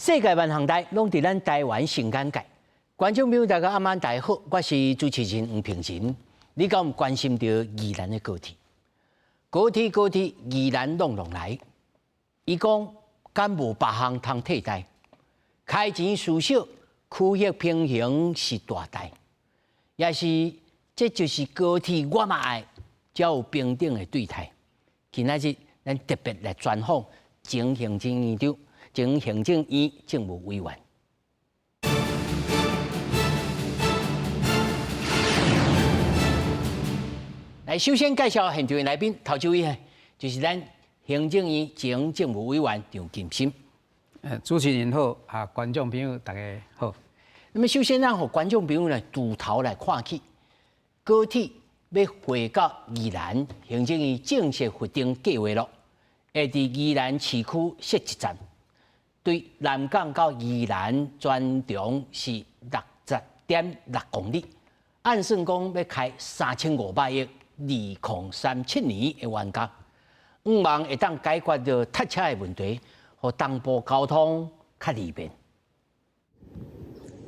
世界萬航台攏佇咱台灣新眼界，觀眾朋友大家暗暝大家好，我是主持人黃平辰。你敢有關心到宜蘭的高鐵？高鐵，宜蘭弄來。伊講敢無別項通替代？開錢事小，區域平衡是大代。也是這就是高鐵我嘛愛，才有平等的對待。今仔日咱特別來專訪前行政院長。前行政院政務委員，來首先介紹現場的來賓，頭一位就是咱行政院前政務委員楊金心。主持人好，觀眾朋友大家好。那麼首先，咱和觀眾朋友呢，從頭來看起，高鐵要回到宜蘭，行政院正式核定計劃了，會在宜蘭市區設一站。對南港到宜蘭全長是60.6公里，按算講要開3500億，2037年的完工，希望會當解決到塞車的問題，和東部交通較利便。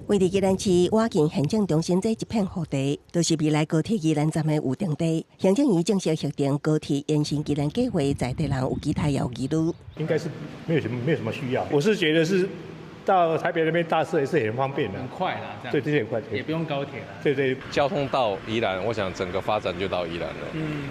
位於宜蘭市瓦近行政中心這一片土地，就是未來高鐵宜蘭站的預定地。行政院正式核定高鐵延伸宜蘭計劃，在地人有其他有疑慮。應該是沒有什麼需要。我是覺得是到台北那邊搭車也是很方便的，很快啦，這樣。對，這些很快，也不用高鐵啦。對，交通到宜蘭，我想整個發展就到宜蘭了。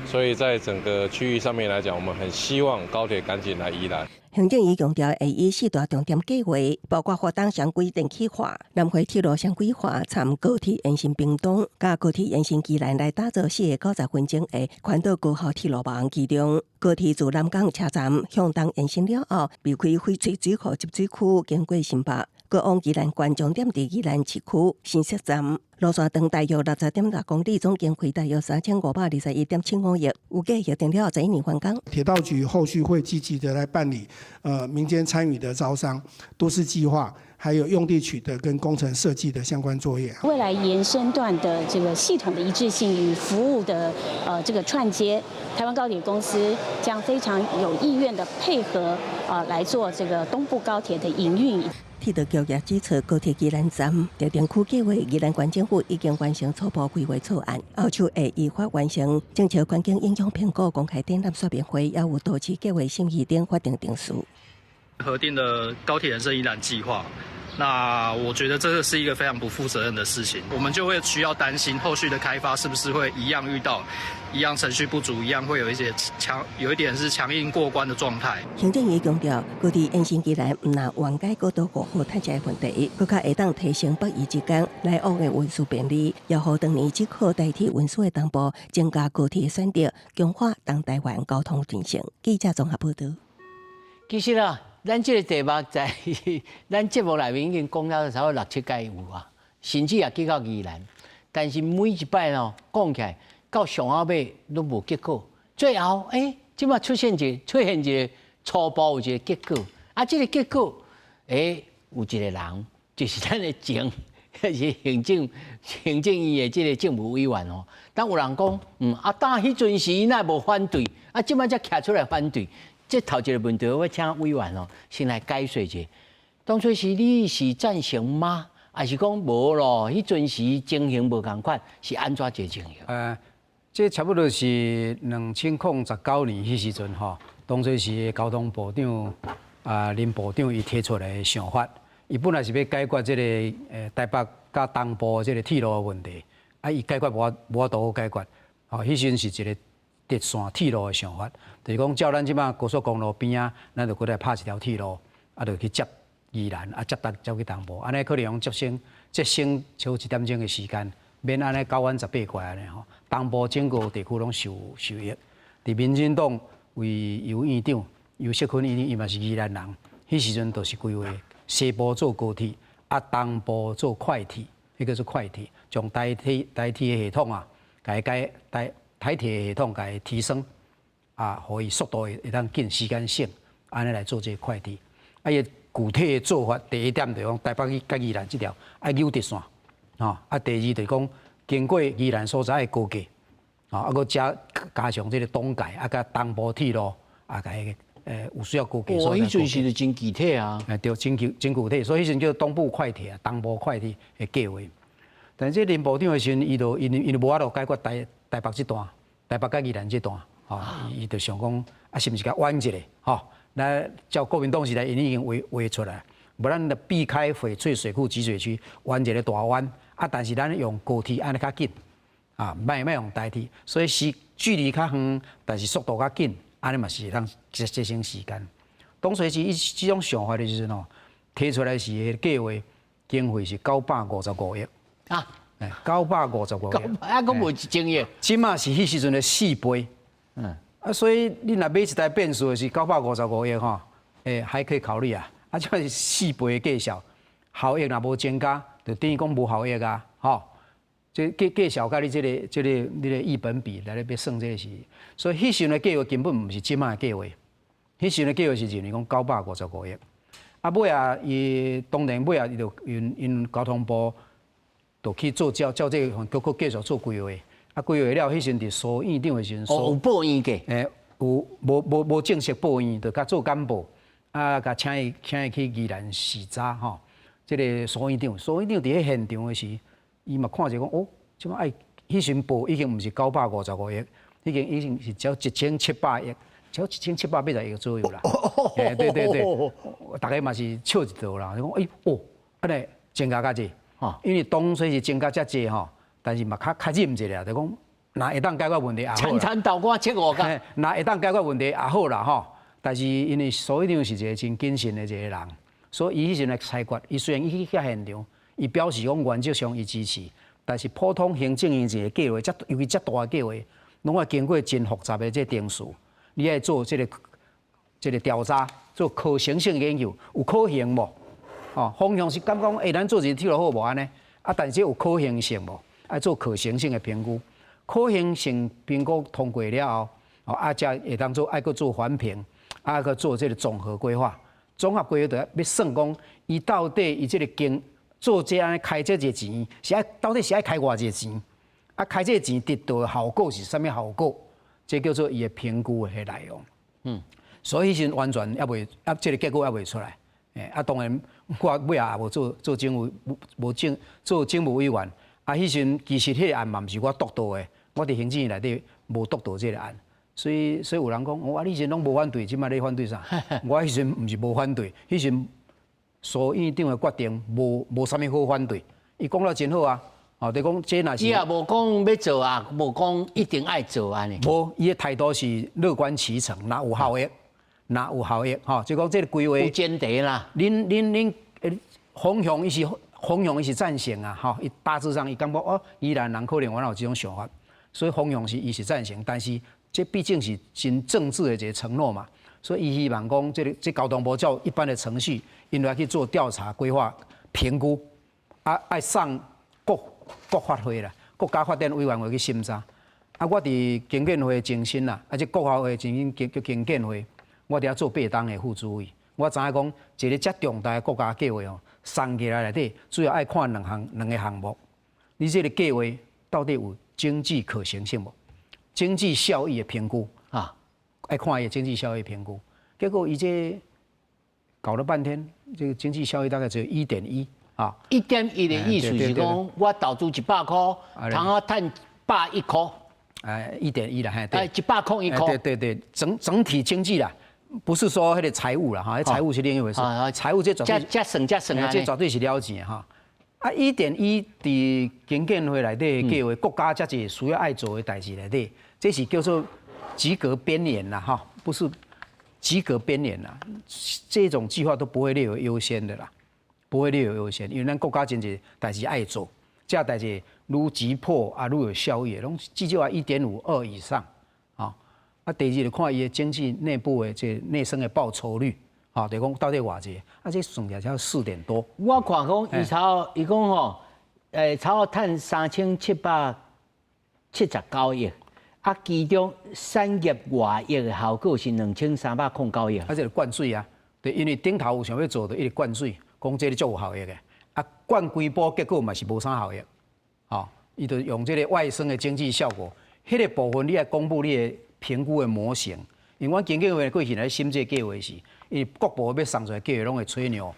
所以在整個區域上面來講，我們很希望高鐵趕緊來宜蘭。行政院強調，會以4大重點計劃，包括發動雙軌電氣化、南迴鐵路雙軌化、參高鐵延伸屏東、加高鐵延伸宜蘭來打造4個90分鐘的環島高效鐵路網。其中，高鐵自南港車站向東延伸了後，離開翡翠水庫集水區，經過新北，過往宜蘭縣終點佇宜蘭市區新設站。路線長大約60.6公里，總經費大約3521.75億，預計核定了這一年完工。鐵道局後續會積極的來辦理，民間參與的招商、都市計劃，還有用地取得跟工程設計的相關作業。未來延伸段的這個系統的一致性與服務的這個串接，台灣高鐵公司將非常有意願的配合來做這個東部高鐵的營運。鐵道局也指出，高鐵宜蘭站特定區計劃，宜蘭縣政府已經完成初步規劃草案，後續會依法完成政策環境影響評估公開展覽說明會，也有多次計劃審議等法定定數。核定的高鐵延伸宜蘭計劃，那我覺得這個是一個非常不負責任的事情，我們就會需要擔心後續的開發是不是會一樣遇到一樣程序不足，一樣會有一點是強硬過關的狀態。行政院強調，高鐵延伸宜蘭唔但緩解高度過後塞車的問題，更加會當提升北宜之間來往的運輸便利，也好當年即可代替運輸的東部，增加高鐵的選擇，強化東台灣交通進程。記者綜合報道。其實啊，咱這個題目在咱節目內面已經講了差不多6、7屆有啊，甚至也去到宜蘭，但是每一擺哦講起來，到上後尾都無結果。最後即馬出現一個初步有一個結果，啊，這個結果有一個人就是咱的前是行政院的這個政務委員哦。當有人講，當迄陣時那無反對，啊，即馬才徛出來反對。這頭一個問題，我請委員先來解說一下。當初是你是贊成嗎？還是講無咯？迄陣時情形無共款，是安怎一個情形？這差不多是2019年迄時陣吼，當初是交通部長林部長伊提出來的想法，伊本來是要解決這個台北甲東部這個鐵路的問題，伊解決無法度好解決，迄時陣是一個特線鐵路的想法，就是講照咱即馬高速公路邊啊，咱就過來拍一條鐵路，就去接宜蘭，接達走去東部，安尼可能用節省超1點鐘的時間，免安尼9晚18塊安尼吼。東部整個地區攏受益。佇民進黨為游院長、游錫堃院長，伊嘛是宜蘭人，迄時陣就是規劃西部做高鐵，東部做快鐵，迄個是快鐵，將台鐵的系統啊，改台鐵系統給提升，可以速度會當緊，時間省，安尼來做這個快鐵。伊具體的做法，第一點就是講台北甲宜蘭這條扭直線，第二就是講經過宜蘭所在的高架，佫加上這個東界，甲東部鐵路，有需要高架。哦，迄陣是真具體啊。對，真具體，所以迄陣叫東部快鐵啊，東部快鐵的計劃。但是林部長的時陣，伊就無法度解決台北這段，台北甲宜蘭這段，吼，伊就想講啊，是毋是甲彎一下，吼，那照國民黨時代，因已經畫出來，無咱就避開翡翠水庫集水區，彎一個大彎，啊，但是咱用高鐵安尼較緊，啊，莫用台鐵，所以是距離較遠，但是速度較緊，安尼嘛是通節省時間。當時是伊這種想法的時陣吼，提出來是計劃經費是955億。啊，955億，啊，佫無一千億，即馬是迄時陣的4倍，啊，所以你若買一台變速的是955億吼，還可以考慮啊，啊，這是4倍的計數，效益若無增加，就等於講無效益啊，吼，這計數甲你這個億本比來咧要算這個是，所以迄時陣的計劃根本毋是即馬的計劃，迄時陣的計劃是認為講955億，啊，尾啊，伊當然尾啊，伊就因交通部。就去做照這個，佫繼續做規劃，啊規劃了，迄時陣佇蘇院長的時陣，有報院嘅，有無正式報院，就甲做幹部，啊，甲請伊去宜蘭視察吼，這個蘇院長佇迄現場的時，伊嘛看者講，哦，即馬愛迄時報已經毋是955億，已經是只1700億，只1780億左右啦。對，大家嘛是笑一道啦，就講安尼增加較濟。因為當初是增加遮濟吼，但是嘛較忍一下，就講若會當解決問題也好啦。慘慘倒掛7-5角。若會當解決問題也好啦吼，但是因為蘇院長是一個真謹慎的一個人，所以伊迄陣來裁決，伊雖然伊去現場，伊表示講原則上伊支持，但是普通行政院一個計劃，尤其遮大的計劃，攏要經過真複雜的這定數，你要做這個調查，做可行性研究，有可行無？哦，方向是敢講，咱做一個鐵路好無安尼？啊，但是有可行性無？愛做可行性的評估，可行性評估通過了後，哦，啊，才會當做愛閣做環評，啊，閣做這個綜合規劃。綜合規劃就要算講，伊到底伊這個經做這安尼開這個錢，是愛到底是愛開偌濟錢？啊，開這個錢得到的效果是啥物效果？這叫做伊的評估的內容。所以迄陣完全還未，啊，這個結果還未出來。啊，當然，我尾也無做政務，做政務委員。啊，迄陣其實迄個案嘛，毋是我督導的，我佇行政院內底無督導這個案。所以有人講，我你以前攏無反對，即擺你反對啥？我迄陣毋是無反對，迄陣蘇院長的決定無啥物好反對。伊講了真好啊，哦，就講這若是。伊也無講要做啊，無講一定愛做安尼。無，伊的態度是樂觀其成，若有效益。若有效益，吼，就講這個規劃有前提啦。恁方向伊是贊成啊，吼，伊大致上伊感覺哦，宜蘭人可能有這種想法，所以方向是伊是贊成，但是這畢竟是真政治的一個承諾嘛，所以伊希望講這交通部照一般的程序，應該去做調查、規劃、評估，啊，愛送各發會啦，國家發展委員會去審查。啊，我佇經建會前身啦，啊，這國發會前身叫經建會。我伫遐做8黨的副主委，我知影講一個遮重大的國家計劃哦，送起來內底主要愛看兩個項目。你這個計劃到底有經濟可行性無？經濟效益的評估啊，愛看伊的經濟效益評估。結果伊這搞了半天，這個經濟效益大概只有1.1啊。1.1的意思是講，我投資100塊，通好賺101塊。1.1啦，嘿，對，100塊1塊。對，整體經濟啦。不是說迄個財務啦，哈，財務是另一回事。財務這絕對，這絕對是了錢哈。啊，1.1佇經建會內底計劃，國家遮濟需要愛做的代誌內底，這是叫做及格邊緣啦，哈，不是及格邊緣啦。這種計劃都不會列為優先的啦，不會列為優先，因為咱國家真濟代誌愛做，這代誌愈急迫啊，愈有效益，攏至少要1.52以上。啊，第二就看伊的經濟內部的這內生的報酬率，啊，就講到底偌濟，啊，這算起來才4點多。我看講伊講吼，差不多賺3779億，啊，其中產業外溢的效果是2309億。啊，這個灌水啊，對，因為頂頭有想要做的一直灌水，講這個足有效益的，啊，灌規波結果嘛是無啥效益，哦，伊就用這個外生的經濟效果，迄個部分你要公布你的評估的模型，因為阮經濟會過去來審這個計劃時，因為國部要送出來計劃攏會吹牛，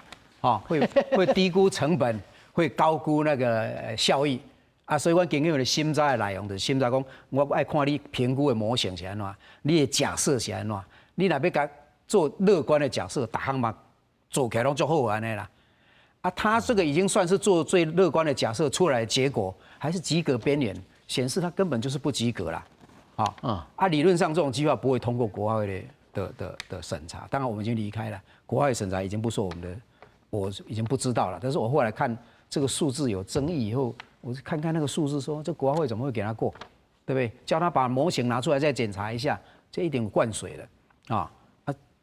會低估成本，會高估那個效益。啊，所以阮經濟會的審查的內容就是審查講，我愛看你評估的模型是安怎，你的假設是安怎，你若要甲做樂觀的假設，逐項嘛做起來攏足好安尼啦。啊，他這個已經算是做最樂觀的假設，出來的結果還是及格邊緣，顯示他根本就是不及格啦。理論上這種計劃不會通過國發會的審查，當然我們已經離開了國發會審查，已經不是我們的，我已經不知道了。但是我後來看這個數字有爭議以後，我看看那個數字說，這國發會怎麼會給他過，對不對？叫他把模型拿出來再檢查一下，這一定有灌水了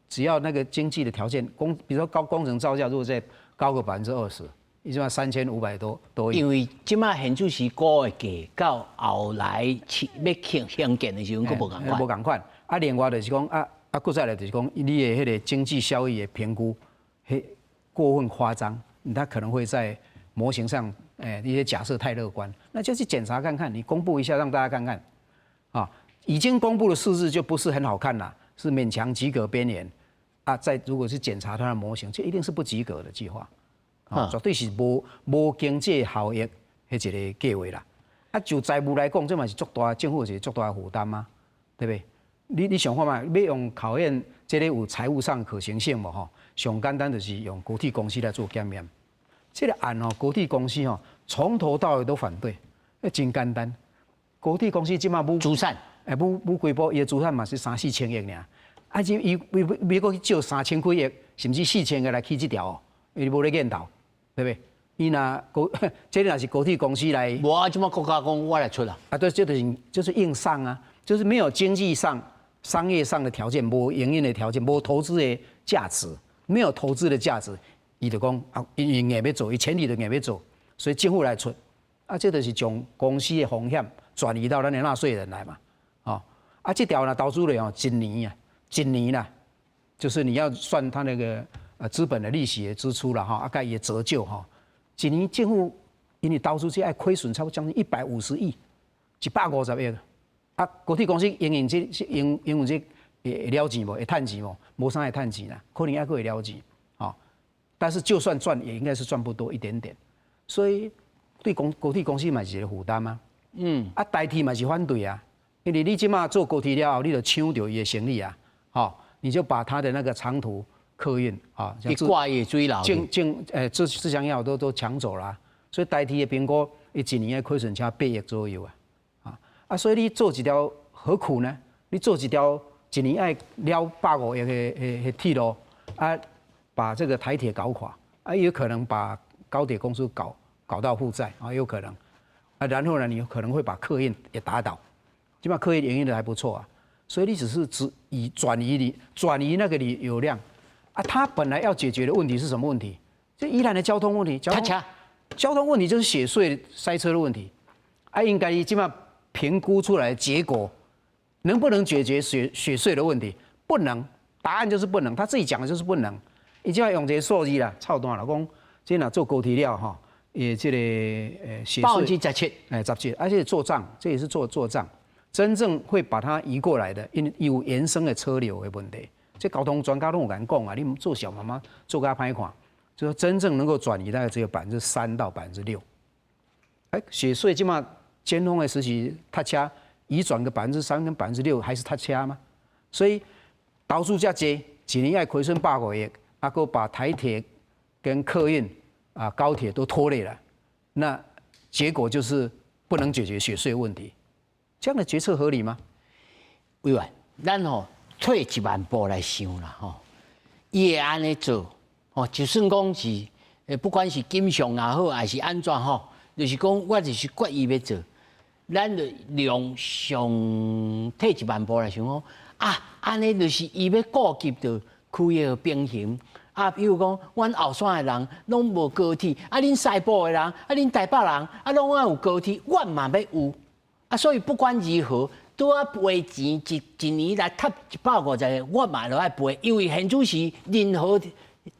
只要那個經濟的條件，比如說工程造價如果再高個20%，伊即碼3500多億。因為即馬現主席估的價，到後來要興建的時候，佫無共款。無共款。另外就是講佫再來就是講，你的迄個經濟效益的評估，過分誇張，他可能會在模型上，一些假設太樂觀，那就去檢查看看，你公布一下讓大家看看。已經公布的數字就不是很好看啦，是勉強及格邊緣。再如果是檢查它的模型，這一定是不及格的計劃，絕對是無經濟效益迄一個計劃啦。就財務來講，這嘛是足大，政府是足大的負擔嘛，對不對？你想看嘛，要用考驗這個有財務上可行性無吼？上簡單就是用國鐵公司來做檢驗。這個案國鐵公司從頭到尾都反對，真簡單。國鐵公司即馬母資產，母規模伊的資產嘛是3、4千億爾。伊美國去借3000幾億，甚至4000個來起這條，因為無咧見到，對不對？伊若這若是國鐵公司來，無啊，即馬國家講我來出啦。對，這就是硬上啊，就是沒有經濟上、商業上的條件，無營運的條件，無投資的價值，沒有投資的價值，伊就講因硬要做，伊前提就硬要做，所以政府來出，這就是將公司的風險轉移到咱的納稅人來嘛，這條呢投資了一年啦，就是你要算他那個資本的利息的支出了哈，大概也折舊哈，一年政府因為投資這愛虧損差不多將近150億，150億，國鐵公司營運這會了錢無？會賺錢無？無啥會賺錢啦，可能還佫會了錢，但是就算賺，也應該是賺不多一點點，所以對國鐵公司嘛是一個負擔嘛，台鐵嘛是反對啊，因為你即馬做國鐵了後，你就搶到伊的生意啊。你就把他的那個長途客運一掛也追牢，自強號都搶走了，所以台鐵的評估，一年的虧損才8億左右所以你做一條何苦呢？你做一條一年愛了150億的鐵路，把這個台鐵搞垮，也有可能把高鐵公司搞到負債有可能，然後呢，你有可能會把客運也打倒，起碼客運營運的還不錯啊。所以你只是轉移那個流量他本來要解決的問題是什麼問題？就宜蘭的交通問題，交通問題就是雪隧塞車的問題應該基本上評估出來的結果能不能解決雪隧的問題？不能，答案就是不能，他自己講的就是不能。伊即馬用這個數字啦，操蛋啦，講即若做高鐵了哈，也這個雪隧17%，而且做賬，這也是做賬。真正會把它移過來的，因為有延伸的車流的問題，這交通專家都有敢講啊，你們做小媽媽做給他拍看，就說真正能夠轉移大概只有3%到6%。雪隧起碼尖峰的時期，他掐移轉個3%跟6%，還是他掐嗎？所以投資這多，一年要虧損100個億，還把台鐵跟客運高鐵都拖累了，那結果就是不能解決雪隧問題。這樣的決策合理嗎？委員，咱退1萬步來想啦伊會安尼做就算講是不管是金上也好，還是安怎就是講我就是決意要做，咱就量上退1萬步來想安尼就是伊要顧及到區域平衡比如講阮後山的人攏無高鐵，恁西部的人恁台北人攏愛有高鐵，阮嘛要有。所以不管如何，都要賠錢一年來貼150個，我嘛都要賠，因為現主席任何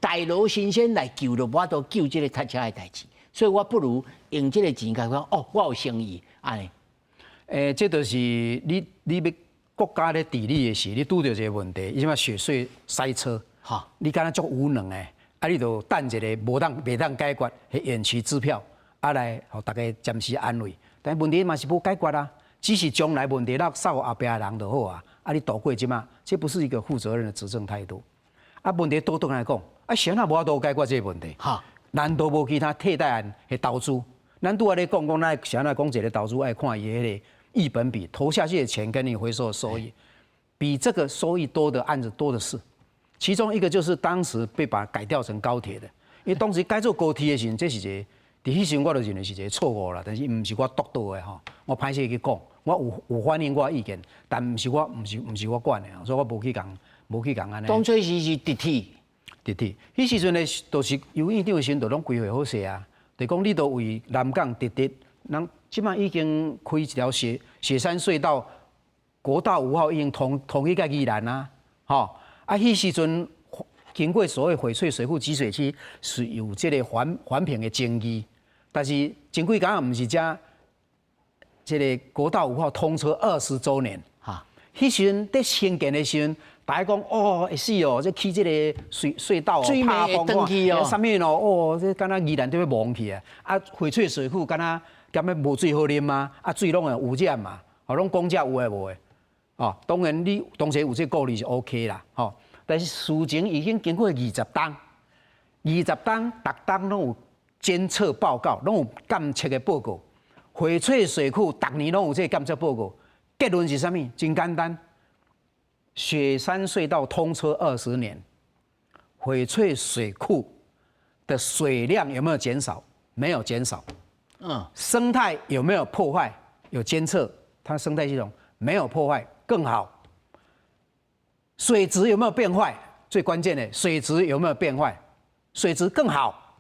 大羅新鮮來救都無法度救這個塞車的代志，所以我不如用這個錢來講，我有誠意安尼。這就是你要國家咧治理的時，你拄到一個問題，伊什麼雪隧塞車，哈，你敢若足無能誒，啊，你就等一個袂當解決，係延期支票，啊來互大家暫時安慰，但問題嘛是無解決啊，只是將來問題落掃後壁的人就好啊，啊你度過即嘛，這不是一個負責任的執政態度，啊問題倒轉來講，啊誰也無法度解決這個問題，哈，難道無其他替代案係投資？咱拄仔咧講咱誰來講一個投資愛看伊迄個。億本比投下去的錢跟你回收的收益，比這個收益多的案子多的是。其中一個就是當時被把改調成高鐵的，因為當時改做高鐵的時候，這是一個，迄時我就認為是一個錯誤啦。但是唔是我獨到的吼，我歹勢去講，我有反映我意見，但唔是我管的，所以我無去講安尼。當初是直鐵，迄時陣呢，就是由院長的時陣，就攏規劃好勢啊，就講你都為南港直鐵，人。即馬已經開一條雪山隧道，國道5號已經通去個宜蘭啊，吼啊！迄時陣經過所謂翡翠水庫集水區是有這個環評的爭議，但是前幾天唔是講這個國道5號通車20週年，哈！迄時陣在興建的時陣，大家講哦，會死哦，這起這個隧道哦，怕風哦，啥物咯？哦，這敢若宜蘭都要亡去啊！啊，翡翠水庫敢若。咁樣無水好啉嗎？啊，水攏有污染嘛，吼，攏講遮有誒無誒，哦，當然你當時有這個顧慮是 OK 啦，吼，但是事情已經經過20冬，逐冬攏有監測報告，攏有監測的報告，翡翠水庫逐年攏有這個監測報告，結論是啥物？真簡單，雪山隧道通車20年，翡翠水庫的水量有沒有減少？沒有減少。生態有沒有破壞？有監測，它生態系統沒有破壞，更好。水質有沒有變壞？最關鍵的，水質有沒有變壞？水質更好。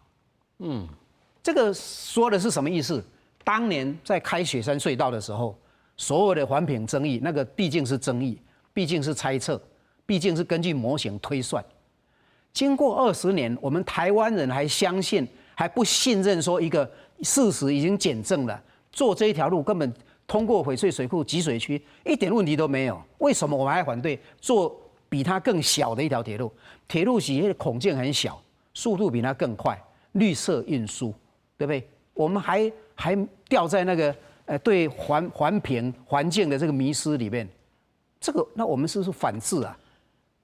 這個說的是什麼意思？當年在開雪山隧道的時候，所有的環評爭議，那個畢竟是爭議，畢竟是猜測，畢竟是根據模型推算。經過20年，我們台灣人還相信，還不信任說一個。事實已經檢證了，做這一條路根本通過翡翠水庫集水區一點問題都沒有。為什麼我們還反對做比它更小的一條鐵路？鐵路是因為孔徑很小，速度比它更快，綠色運輸，對不對？我們還掉在那個對環評環境的這個迷思裡面。這個那我們是不是反制啊？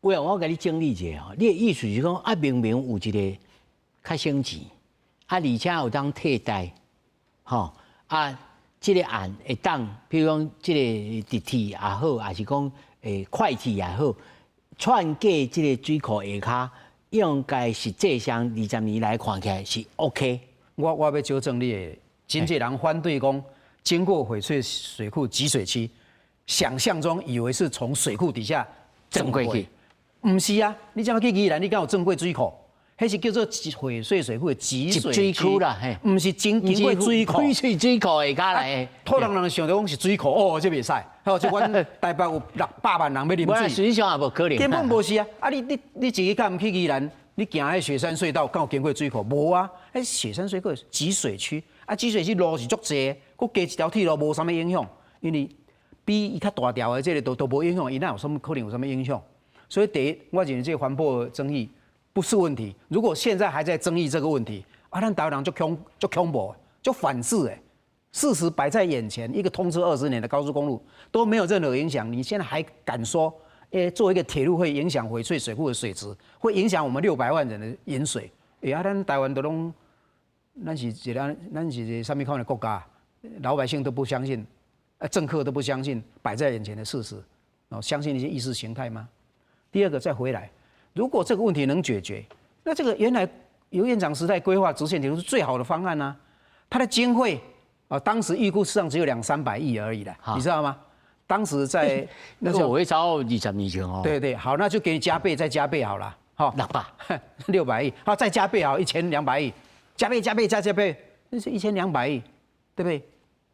喂，我給你整理一下哈，你的意思是講啊，明明有一個較省錢。啊，而且有當替代，吼啊，這個案會當，比如講這個直鐵也好，還是講快鐵也好，串過這個水庫下骹，應該實際上20年來看起來是 OK。我要糾正你的，真濟人反對講經過翡翠水庫集水區，想象中以為是從水庫底下整過去，不是啊！你怎麼去宜蘭？你敢有整過水庫？迄是叫做翡翠水庫的集水區啦，唔是經過水庫，水庫下骹來。土人想到講是水庫，哦，這袂使。好，即阮台北有600萬人要啉水，實際上也無可能。根本無是啊！啊，你自己敢唔去宜蘭？你行迄雪山隧道，敢有經過水庫？無啊！迄雪山水庫集水區，啊，集水區路是足濟，佫加一條鐵路無啥物影響，因為比伊較大條的這個都無影響，伊哪有什麼可能有什麼影響？所以第一，我認為這個環保爭議。不是問題。如果現在還在爭議這個問題，啊，咱台灣人就恐怖，就反制哎。事實擺在眼前，一個通車20年的高速公路都沒有任何影響，你現在還敢說，做一個鐵路會影響翡翠水庫的水質，會影響我們600萬人的飲水？啊，咱台灣都攏，咱是一個什麼款的國家？老百姓都不相信，政客都不相信擺在眼前的事實，相信一些意識形態嗎？第二個，再回來。如果這個問題能解決，那這個原來由院長時代規劃直線鐵路是最好的方案啊！它的經費啊，當時預估實際上只有200-300億而已的，你知道嗎？當時在那時候我會找20年前哦。對對，好，那就給你加倍再加倍好了，好，600億，好，再加倍好，1200億，加倍加倍再加倍，那是1200億，對不對？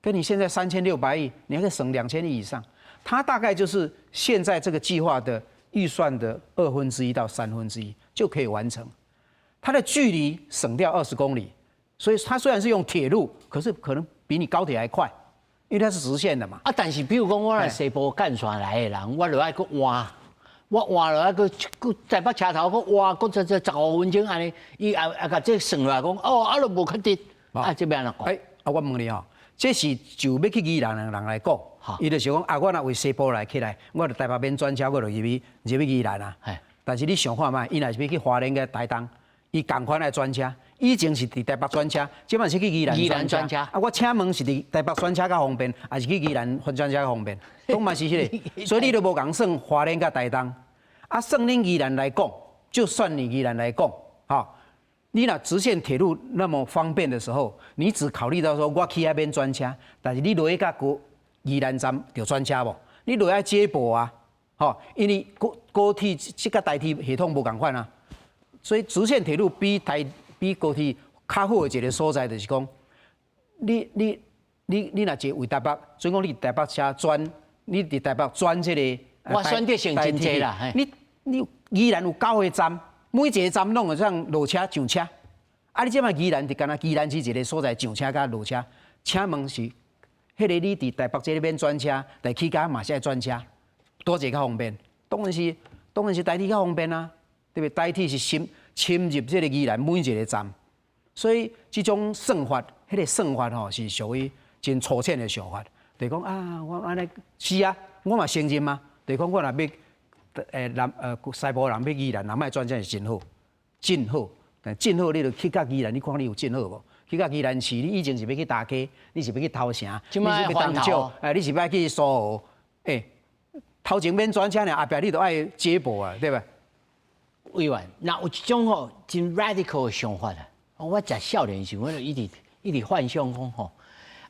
跟你現在3600億，你還可以省2000億以上，它大概就是現在這個計劃的。預算的1/2到1/3就可以完成，它的距離省掉20公里，所以它雖然是用鐵路，可是可能比你高鐵還快，因為它是直線的嘛。啊，但是比如講我來西部幹線來的人，我就愛去換，我換落來個台北車頭個換，個15分鐘安尼，伊甲這算落來講，哦，啊，都無確定，啊，這邊安怎講？我問你吼，這是就要去宜蘭的人來講，伊就是講啊，我若為西部來起來，我就台北免轉車，我就入去宜蘭啊。但是你想看嘛，伊若是要去花蓮個台東，伊同款來轉車，以前是佇台北轉車，即擺是去宜蘭轉車。啊，我請問是佇台北轉車較方便，還是去宜蘭轉車較方便？都嘛是迄個，所以你都無共算花蓮甲台東。啊，算恁宜蘭來講，就算你宜蘭來講，哈，你若直線鐵路那麼方便的時候，你只考慮到說我去那邊轉車，但是你落去甲宜蘭站就轉車無？你落來接駁啊？吼，因為高鐵即個台鐵系統無共款啊，所以直線鐵路比高鐵較好的一個所在就是講，你若坐為台北，所以講你台北車轉，你佇台北轉這個，我選擇性真濟啦。你宜蘭有9個站，每一個站攏有上落車上車，啊，你即擺宜蘭就干那宜蘭是一個所在上車甲落車，請問是，迄個你佇台北這邊轉車，來去甲嘛是愛轉車。多一個較方便，當然是台鐵較方便啊，對不對？台鐵是侵入這個宜蘭每一個站，所以這種算法，迄個算法吼是屬於真粗淺的想法。就是講啊，我安尼是啊，我嘛承認嘛。就是講我若要西部人要宜蘭，人賣轉車是真好，真好。但真好，你著去到宜蘭，你看你有真好無？去到宜蘭市，你以前是要去大溪，你是要去頭城，你是要去東石，你是要去蘇澳，頭前免轉車呢，後壁你都愛接駁啊，對吧？委員，那有一種吼真 radical 的想法啊！我食少年時，我就一直幻想講吼，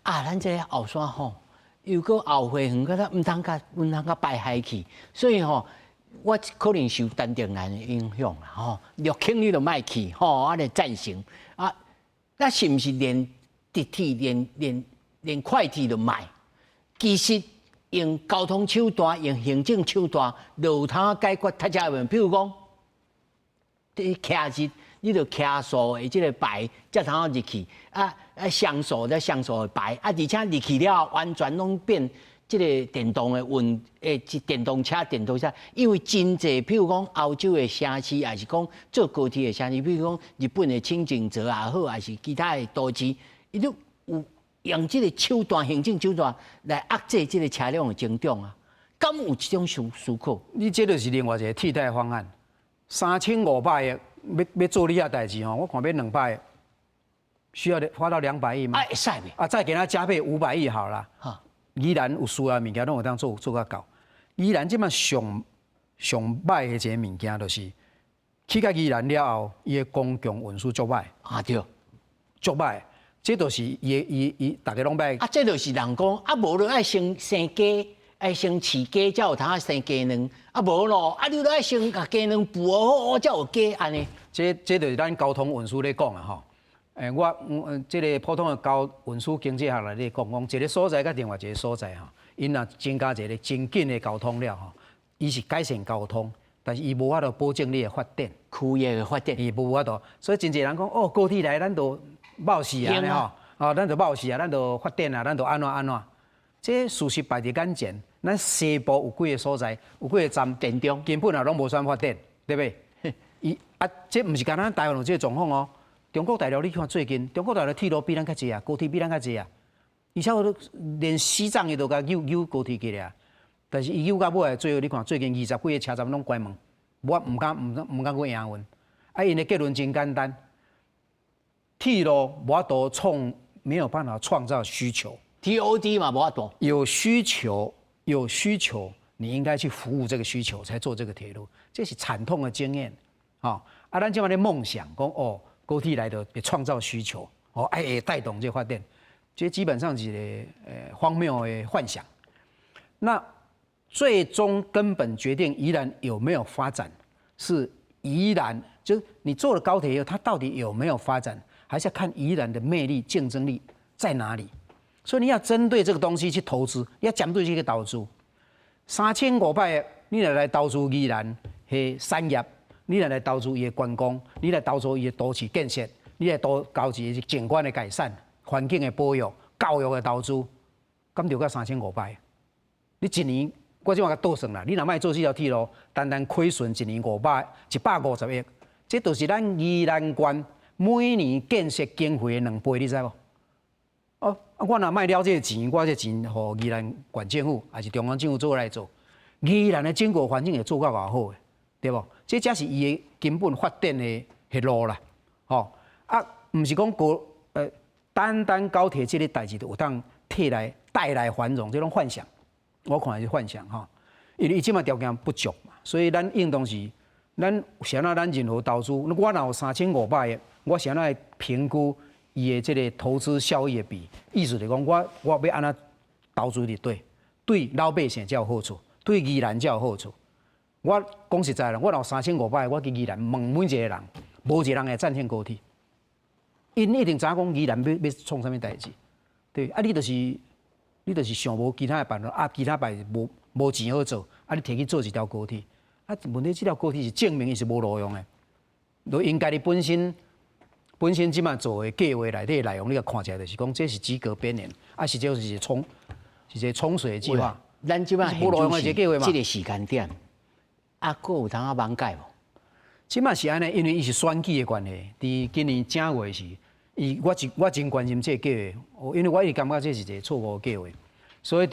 啊，咱這後山吼，又個後花園，個咱唔通甲排海去，所以吼，我可能受陳定南的影響啦，吼，綠興你都賣去，吼，我來贊成啊，那是唔是連直鐵、連快鐵都賣？其實。用交通手段，用行政手段，就有通解決大家問題。譬如講，你騎日，你就騎數的這個牌，才通入去。上數的牌，而且入去了，完全攏變這個電動的電動車。因為真濟，譬如講歐洲的城市，還是講做高鐵的城市，譬如講日本的輕井澤也好，還是其他的都市，伊都有。用這個手段、行政手段來壓制這個車輛的增長啊，敢有這種思考？你這就是另外一個替代方案。3500億要做你遐代志吼，我看要200億，需要花到200億嗎？會使未？啊，再給他加倍500億好了。哈，宜蘭有需要的物件，攏有當做較夠。宜蘭即擺上歹的一個物件，就是去到宜蘭了後，伊的公共運輸足歹。啊對，足歹。這就是伊大家攏歹。啊，這就是人講啊，無就愛生雞，愛生飼雞，才有通生雞卵。啊，無咯，啊，你都愛生甲雞卵孵好，才有雞安尼。這就是咱交通運輸咧講啊，吼。我這個普通的運輸經濟學來咧講，一個所在甲另外一個所在吼，因若增加一個真緊的交通了吼，伊是改善交通，但是伊無法度保證你的發展，區域的發展，伊無法度。所以真濟人講哦，高鐵來咱都。冒死啊！吼，咱就冒死啊！咱就發展啊！咱就安怎？這事實擺在眼前，咱西部有幾個所在，有幾個站電中根本啊攏無算發展，對不對？這唔是單單台灣有這個狀況哦。中國大陸你看最近，中國大陸鐵路比咱較濟啊，高鐵比咱較濟啊。而且連西藏伊都甲有高鐵去了，但是伊有到尾最後你看最近20幾個車站攏關門，我唔敢去營運。啊，因的結論真簡單。鐵路無法度沒有辦法創造需求 ，TOD 嘛無法度。有需求，你應該去服務這個需求，才做這個鐵路，這是慘痛的經驗。啊，咱今晚的夢想講哦，高鐵來的會創造需求，哦，會帶動這個發展，這基本上是個荒謬的幻想。那最終根本決定宜蘭有沒有發展，是宜蘭，就是你做了高鐵以後，它到底有沒有發展？還是要看宜蘭的魅力、競爭力在哪裡，所以你要針對這個東西去投資，要針對這個投資。3500億，你來投資宜蘭的產業，你來投資伊的觀光，你來投資伊的都市建設，你來投資伊景觀的改善、環境的保育、教育的投資，敢着到3500。你一年，我即馬甲倒算啦，你若賣做4條鐵路，單虧損一年150億，這就是咱宜蘭縣每年建設經費的2倍，你知無？哦，我若賣了這個錢，我這錢互宜蘭縣政府還是中央政府做來做，宜蘭的整個環境會做到偌好的，對無？這才是伊的根本發展的路啦，吼啊，毋是講單高鐵這個代誌就有當帶來繁榮，這種幻想，我看是幻想吼，因為伊即馬條件不足嘛，所以咱應當是咱想要咱任何投資，我若有3500億，我想要來評估伊的這個投資效益的比，意思就是講我要安怎投資的對老百姓才有好處，對宜蘭才有好處。我講實在啦，我若有3500億，我去宜蘭問每一個人，無一個人會贊成高鐵。因一定知影講宜蘭要創啥物代誌，對啊，你就是想無其他的辦法啊，其他辦無錢好做，啊，你摕去做一條高鐵，啊，問題這條高鐵是證明伊是無路用的，就應該你本身即馬做的計劃內底內容，你甲看起來就是講這是及格邊緣，啊，實際是一個沖水的計劃，咱即馬無路用的一個計劃嘛，這個時間點，啊，閣有通仔挽改無？即馬是安尼，因為伊是選舉的關係，佇今年正月時。我真關心這個計劃，因為我一直感覺這是一個錯誤的計劃，所以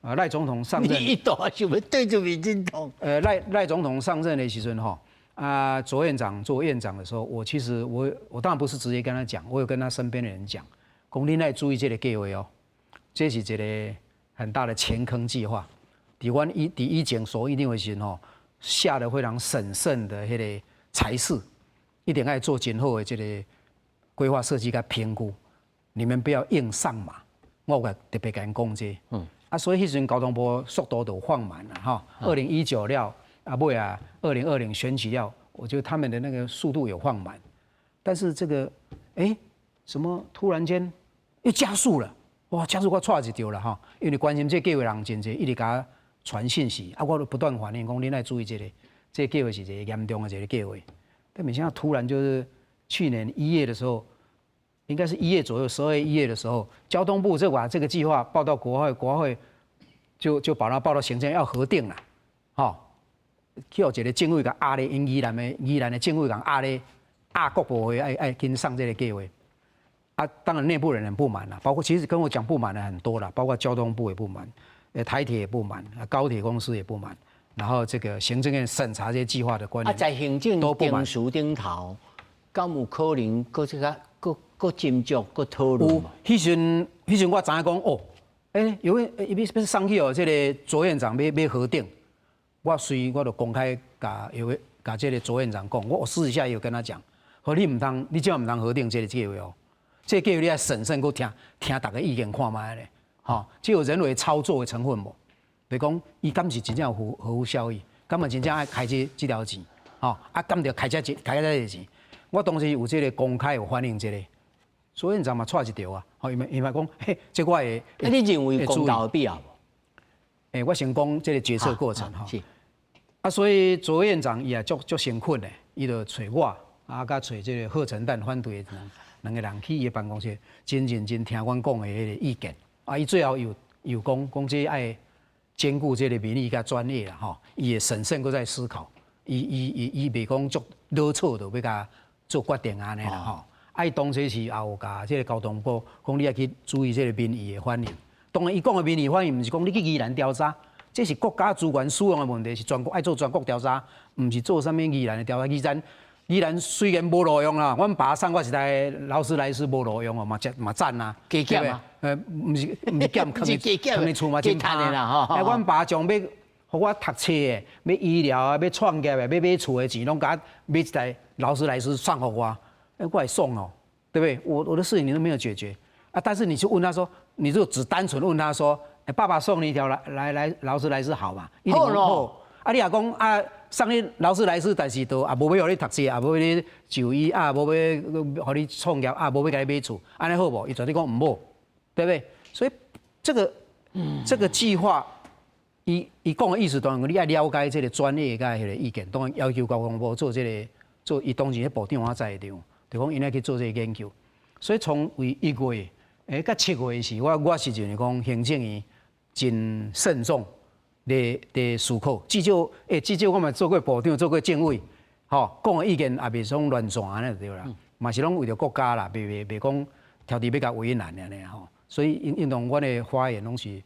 佇賴總統上任，你大想要對住民進黨？賴總統上任的時陣吼，左院長做院長的時候，我當然不是直接跟他講，我有跟他身邊的人講，講你要注意這個計劃哦，這是一個很大的錢坑計劃，佇以前所一定的時陣吼，下得非常審慎的迄個裁示，一定要做真好的這個。規劃設計甲評估，你們不要硬上馬。我有特別甲因講這，所以迄陣交通部速度都放慢了哈。2019了，尾啊2020選舉了，我覺得他們的那個速度有放慢，但是這個什麼突然間又加速了，哇，加速我錯一條了哈。因為關心這個計劃人真濟，一直甲我傳信息，我都不斷反映講，你來注意這個計劃是一個嚴重的一個計劃，但沒想到突然就是去年1月的時候。應該是1月左右，12月、1月的時候，交通部把這個計劃報到國會，國會就把它報到行政要核定了，去有一個政委甲壓咧，因宜蘭的政委甲壓國部會愛跟上這個計劃，當然內部人很不滿啦，包括其實跟我講不滿的很多啦，包括交通部也不滿，台鐵也不滿，高鐵公司也不滿，然後這個行政院審查這些計劃的官員在行政定數頂頭，敢有可能擱這個？佫斟酌，佫討論。迄陣我知影講哦，因為要上去哦，這個左院長要核定，我就公開甲這個左院長講，我私底下也有跟他講，和你千萬唔通核定這個計劃哦，這個計劃你要審慎佫聽大家意見看賣咧，這有人為操作的成分無？比如講，伊敢是真正有合乎效益，敢嘛真正愛開這條錢，敢着開這個錢，我當時有這個公開有反映這個。左院長嘛，錯一條啊！因為講，這我會。你認為公道有必要無？我先講這個決策過程哈。所以左院長伊也足辛苦的，伊就找我，甲找這個賀陳旦反對的兩個人去伊辦公室，真認真聽阮講的迄個意見。伊最後有講這愛兼顧這個民意甲專業啦，吼，伊會審慎擱再思考，伊袂講足老草就要甲做決定安尼啦，吼。伊當時是也有甲這個交通部講，你要去注意這個民意的反應。當然，伊講的民意反應，毋是講你去宜蘭調查，這是國家資源使用的問題，是全國愛做全國調查，毋是做啥物宜蘭的調查。宜蘭雖然無路用啦，阮爸送我一台勞斯萊斯無路用哦，嘛讚啦，加減啊？毋是減，囥你厝嘛真貪的啦吼。阮爸將要互我讀冊的、要醫療啊、要創業的、要買厝的錢，攏甲買一台勞斯萊斯送互我。我也送哦，對不對？我的事情你都沒有解決啊！但是你去問他說，你就只單純問他說，爸爸送你一條來勞斯萊斯好嘛？好咯。你也講送你勞斯萊斯，但是都無要互你讀書，無要你就醫，無要互你創業，無要給你買厝，安尼好無？伊絕對講唔好，對不對？所以這個計劃，伊講的意思當然你要了解這個專業甲迄個意見，當然要求交通部做這個伊當時迄部長我在場。就講因來去做這個研究，所以從1月到7月時，我是認為講行政院真慎重的思考。至少我嘛做過部長，做過政委，吼，講的意見也袂總亂轉安尼就對啦。嘛是攏為着國家啦，袂講挑剔要甲為難安尼吼。所以因同我的發言攏是，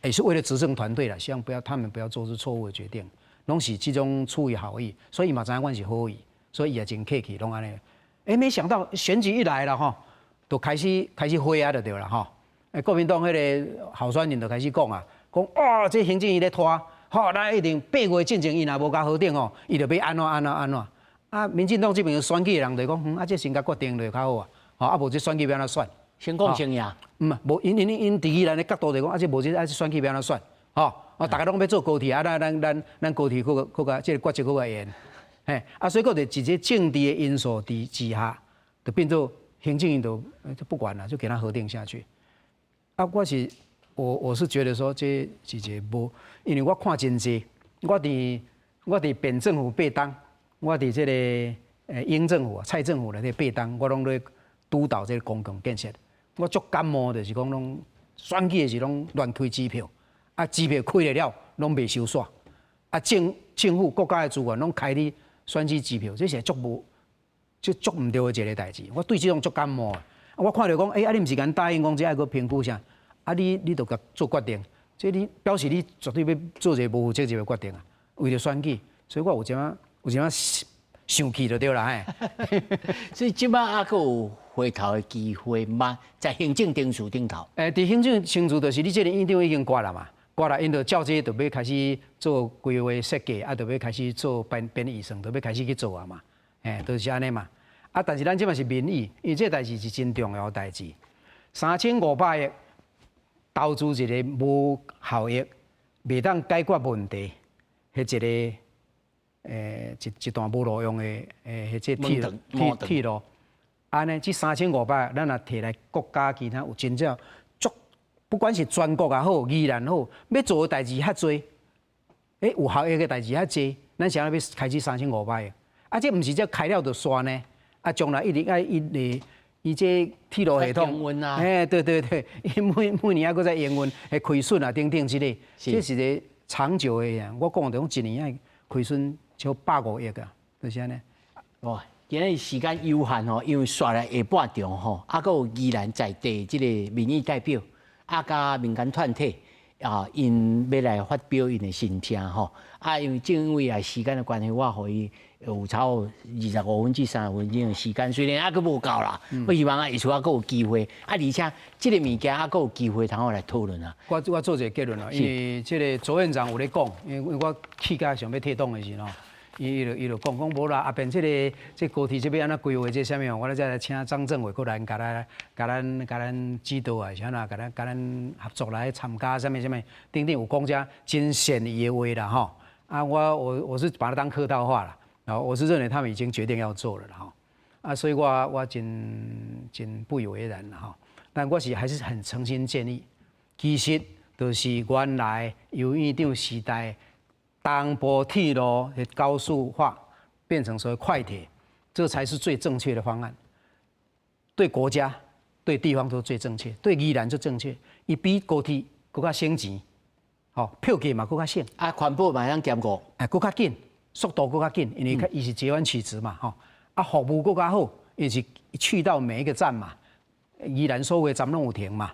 也是為了執政團隊啦，希望他們不要做出錯誤的決定，攏是這種出於好意，所以嘛知影阮是好意，所以也真客氣，攏安尼。沒想到選舉一來了吼，就開始灰啊就對了吼。國民黨迄個候選人就開始講啊，講哇，這行政院咧拖，吼，咱一定8月進前伊若無甲核定吼，伊就要安怎。啊，民進黨這邊選舉的人就講，這先甲決定就較好啊，吼，啊無這選舉要安怎選？先講先贏。無因佇宜蘭的角度來講，這無這選舉要安怎選？吼，大家攏要做高鐵啊，咱高鐵佫甲這個決策佫甲延，嘿，所以佫就一個政治的因素之下，就變做行政院就不管了，就給他核定下去。我是覺得說這是一個無，因為我看真濟，我佇扁政府8當，我佇這個英政府、蔡政府的這8當，我攏咧督導這個公共建設。我足感冒就是講攏選舉的時攏亂開支票，支票開了攏袂收煞，政府國家的資源攏開你選舉支票，這是足無足毋對的一個代誌。我對這種足感冒的。我看到講，你毋是甲答應講，這愛擱評估啥？你就甲做決定，這你表示你絕對要做一個無負責任的決定啊！為了選舉，所以我有一仔生氣就對啦，嘿。所以即擺還佫有回頭的機會嗎？在行政程序頂頭。佇行政程序就是你這個院長已經掛了嘛，掛了，因就照這就要開始做規劃設計，就要開始做編預算，就要開始去做啊嘛，就是安尼嘛。但是咱即擺是民意，因為這代誌是真重要的代誌，3500億投資一個無效益、袂當解決問題，迄一個一段無路用的迄鐵路，安尼這3500億，咱若摕來國家其他有真正足，不管是全國也好，宜蘭好，要做的代誌較濟，有效益的代誌較濟，咱想要開始3500億，這毋是只開了就算呢。將來一定愛伊這鐵路系統，對，伊每年還擱在營運，虧損啊等等之類，這是個長久的呀。我講的講一年愛虧損超150億啊，就是安尼。哇，今日時間有限吼，因為刷來下半場吼，還佫有宜蘭在地這個民意代表，加民間團體因要來發表因的心聲吼。因為正因為時間的關係，我互伊有超25分至30分鐘的時間，雖然還佫無夠啦，我希望下次還佫有機會，而且這個物件還佫有機會通我來討論啊。我做一個結論啦，因為這個左院長有咧講，因為我去甲想要退黨的時候，伊就講無啦，後邊這高鐵這邊安怎規劃這啥物，我咧再來請張政委過來，甲咱指導啊，啥啦，甲咱合作來參加啥物等等，有講遮真善意的話啦吼。我是把它當客套話了，然後我是認為他們已經決定要做了哈，所以我真不以為然了哈，但我是還是很誠心建議，其實就是原來由院長時代東部鐵路的高速化變成所謂快鐵，這才是最正確的方案，對國家對地方都最正確，對宜蘭就正確，伊比高鐵更加省錢。票價嘛更較省，環保嘛通兼顧，更較緊，速度更較緊，因為伊是截彎取直嘛，服務更較好，因為是去到每一個站嘛，宜蘭所有的站攏有停嘛，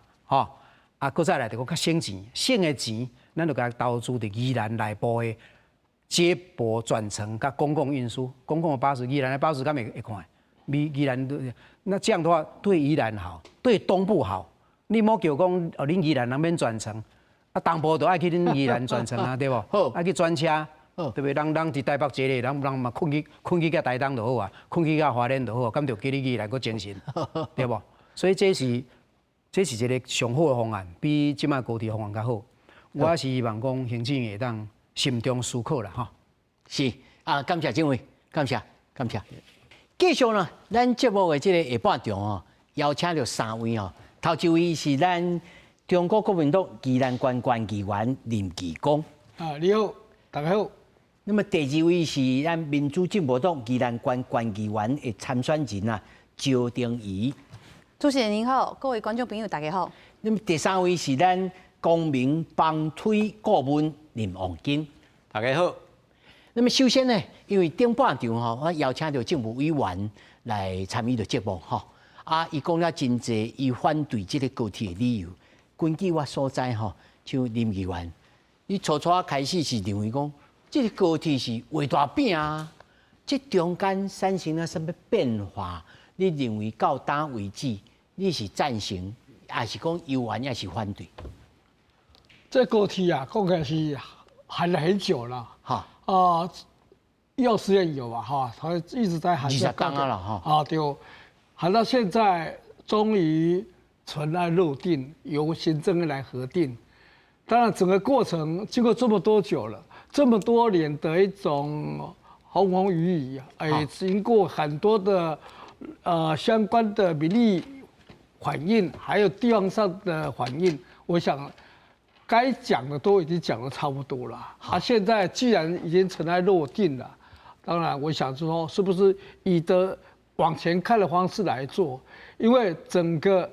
閣再來就更較省錢，省的錢，咱就甲投資佇宜蘭內部的接駁轉乘甲公共運輸，公共的巴士，宜蘭的巴士敢會看，宜蘭那這樣的話對宜蘭好，對東部好，你莫叫講恁宜蘭人免轉乘。東部就愛去恁宜蘭轉乘啊，對無？愛去轉車，對不對？人佇台北坐咧，人嘛困去甲台東就好啊，困去甲花蓮就好啊，敢着叫你宜蘭佫精神，對無？所以這是一個上好的方案，比即擺高鐵方案較好。我是希望講行政會當心中思考啦，吼。是感謝政委，感謝。繼續呢，咱節目的這個下半場哦，邀請到3位哦，頭一位是咱中國國民黨宜蘭縣縣議員林奇光。你好，大家好。那麼第二位是咱民主進步黨宜蘭縣縣議員的參選人趙丁儀。主持人您好，各位觀眾朋友大家好。那麼第三位是咱公民幫推顧問林旺金，大家好。那麼首先呢，因為頂半場吼，我邀請到政府委員來參與到節目吼，伊講了真濟，伊反對這個高鐵的理由。根據我所知吼，像林議員，伊初開始是認為講，這個高鐵是畫大餅啊，這中間產生了什麼變化？你認為到哪為止？你是贊成，還是講有緣，還是反對？這高鐵啊，講起來是喊了很久了。哈幼師園有啊，哈，他一直在喊。20天了哈。對，喊到現在，終於塵埃落定，由行政院來核定。當然，整個過程經過這麼多久了，這麼多年的一種風風雨雨，也經過很多的相關的民意反應，還有地方上的反應，我想該講的都已經講得差不多了。現在既然已經塵埃落定了，當然我想說，是不是以的往前看的方式來做？因為整個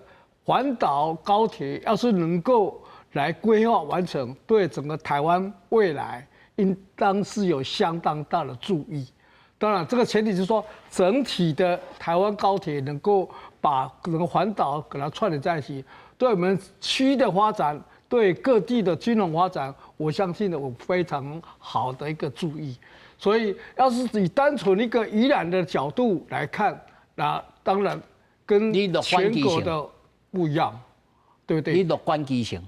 環島高鐵要是能夠來規劃完成，對整個台灣未來應當是有相當大的助益。當然，這個前提是說，整體的台灣高鐵能夠把整個環島給它串聯在一起，對我們區的發展，對各地的金融發展，我相信有非常好的一個助益。所以，要是以單純一個宜蘭的角度來看，那當然跟全國的不一樣，對不對？你樂觀其成。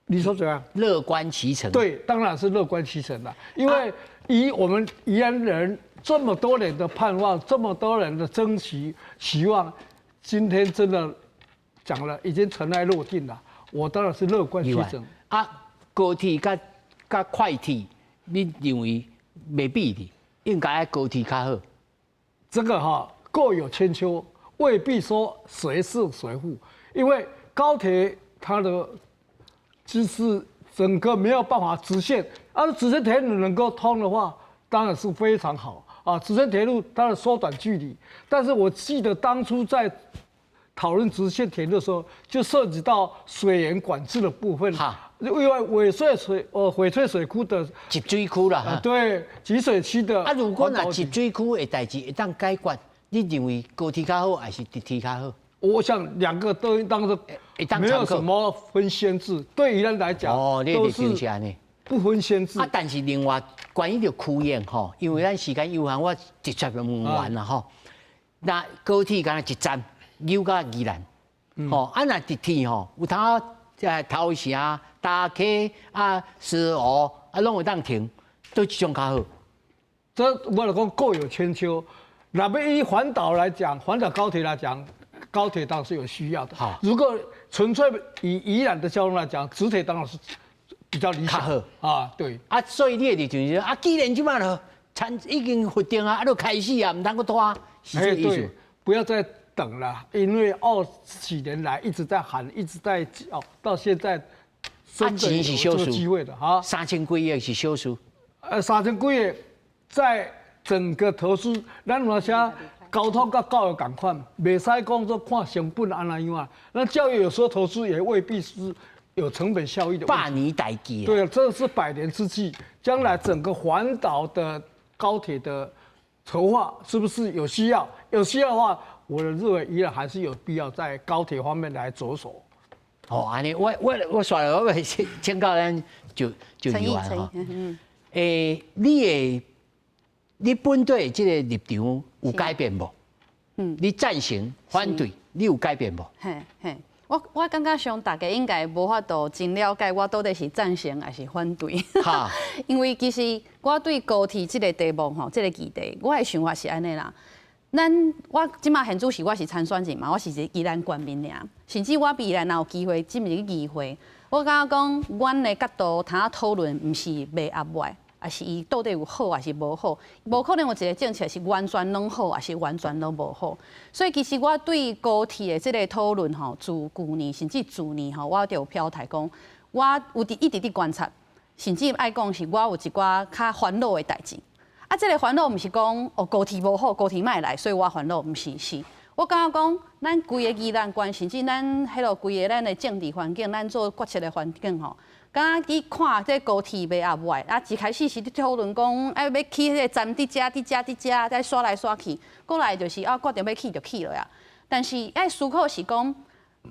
你說怎樣？樂觀其成。對，當然是樂觀其成的，因為以我們宜蘭人這麼多人的盼望，這麼多人的爭取希望，今天真的講了，已經塵埃落定了。我當然是樂觀其成。高鐵跟快鐵，你認為未必的，應該高鐵較好。這個各有千秋，未必說誰是誰負，因為高鐵它的就是整個沒有辦法直線，而直線鐵路能夠通的話，當然是非常好啊。直線鐵路當然縮短距離，但是我記得當初在討論直線鐵路的時候，就涉及到水源管制的部分，因為翡翠水庫的集水區啦，對，集水區的。如果那集水區的代誌會當解決，你認為高鐵較好還是直鐵較好？我想兩個都當作沒有什麼分先制，對宜蘭來講都是不分先制。但是另外關於這個區域吼，因為咱時間有限，我直接就問完啦吼。那高鐵敢若一站溜到宜蘭，吼，那直鐵吼有通頭城、大溪石湖攏會當停，都一種較好。這我來講各有千秋。那麼以環島來講，環島高鐵來講。高鐵當然是有需要的。如果純粹以宜蘭的交通來講，直鐵當然是比較理想啊。對所以你的就是既然這麼了，已經決定啊，都開始啊，唔通擱拖，是這個意思。對，不要再等了，因為20幾年來一直在喊，一直在到現在真的有這個機會的啊。3000幾億是小數，3000幾億在整個投資，咱馬來西亞交通跟教育同款，袂使講說看成本安怎樣啊。那教育有時候投資也未必是有成本效益的。百年代誌。對，這是百年之計。將來整個環島的高鐵的籌劃是不是有需要？有需要的話，我認為依然還是有必要在高鐵方面來着手。安尼我算了，我請教咱就有完哈。你本對這個立場有改變無？你贊成、反對，你有改變無？我感覺上大家應該無法度真了解我到底是贊成還是反對。因為其實我對高鐵這個題目吼，這個議題，我的想法是安尼啦。我即馬現主席我是參選人嘛，我是一個宜蘭縣民爾，甚至我未來若有機會進入議會，我感覺講，阮的角度通討論，毋是袂壓歪。還是伊到底有好還是無好？無可能有一個政策是完全攏好，還是完全攏無好。所以其實我對高鐵的這個討論吼，自舊年甚至自年吼，我就有表態講，我有一直觀察，甚至愛講是我有一寡較煩惱的代誌。這個煩惱毋是講高鐵無好，高鐵莫來，所以我煩惱毋是。我感覺講，咱規個宜蘭縣，甚至咱迄落規個咱的政治環境，咱做決策的環境吼，敢去看這高鐵袂也壞，啊一開始是討論講，要起迄個站佇遮，再刷來刷去，過來就是決定要起就起了呀。但是愛思考是講，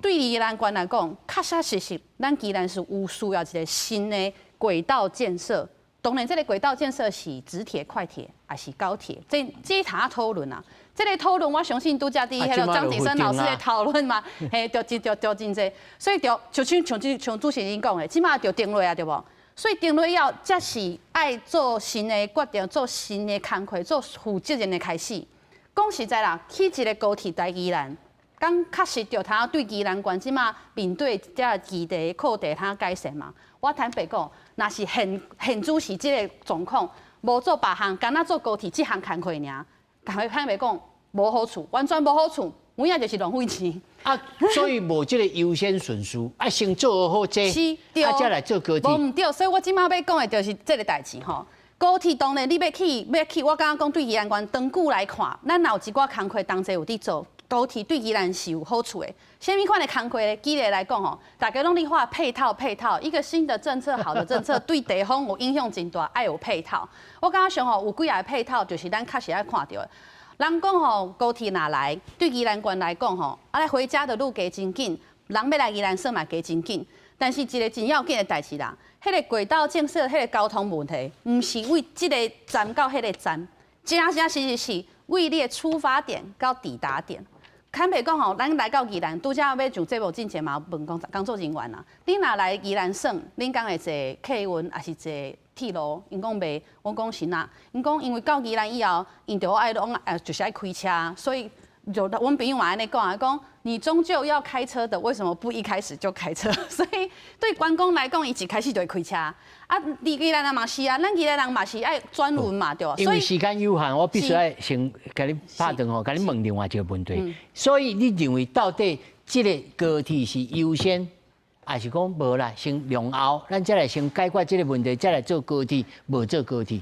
對宜蘭縣來講，確確實實，咱宜蘭是有需要一個新的軌道建設。當然，這個軌道建設是直鐵、快鐵還是高鐵，這通討論啊。這個討論，我相信拄則佇迄個張景生老師的討論嘛，嘿，就真濟，所以就像主持人講的，即馬就定落啊，對無？所以定落要才是愛做新的決定，做新的工課，做負責任的開始。講實在啦，起一個高鐵在宜蘭，講確實就通對宜蘭縣即馬面對這議題、課題通改善嘛。我坦白講，若是現主席這個狀況，無做別項，干那做高鐵這項工課爾。坦白講，無好處，完全無好處，有影就是浪費錢。啊，所以無這個優先順序，啊，先做好這，啊，再來做高鐵。無唔對，所以我即馬要講的就是這個代誌吼。高鐵當然你要起，我剛剛講對宜蘭縣長久來看，咱有一寡工課同齊有佇做，高鐵對宜蘭是有好處的。什麼款的工課呢？舉例來講吼，大家攏咧話配套，一個新的政策，好的政策對地方有影響真大，愛有配套。我感覺上吼有幾個配套，就是咱確實愛看到的。人講吼，高鐵若來，對宜蘭縣來講吼，啊，回家的路加真緊，人要來宜蘭算嘛加真緊。但是一個真要緊的代誌啦，迄個軌道建設，迄個交通問題，唔是為這個站到迄個站，真實是為你的出發點到抵達點。坦白講吼，咱來到宜蘭，拄則要上節目之前嘛，問工作人員啦，你若來宜蘭省，恁講會坐客運還是坐鐵路？因講袂，我講是哪？因講因為到宜蘭以後，因着愛攏就是愛開車，所以就我們朋友嘛安尼講，你終究要開車的，為什麼不一開始就開車？所以對觀光來講，伊一開始就會開車。啊，宜蘭人嘛是啊，咱宜蘭人嘛是愛轉運嘛，對吧？因為時間有限，我必須要先甲你拍斷吼，甲你問另外一個問題。所以你認為到底這個高鐵是優先，還是講無啦？先量後，咱再來先解決這個問題，再來做高鐵，無做高鐵。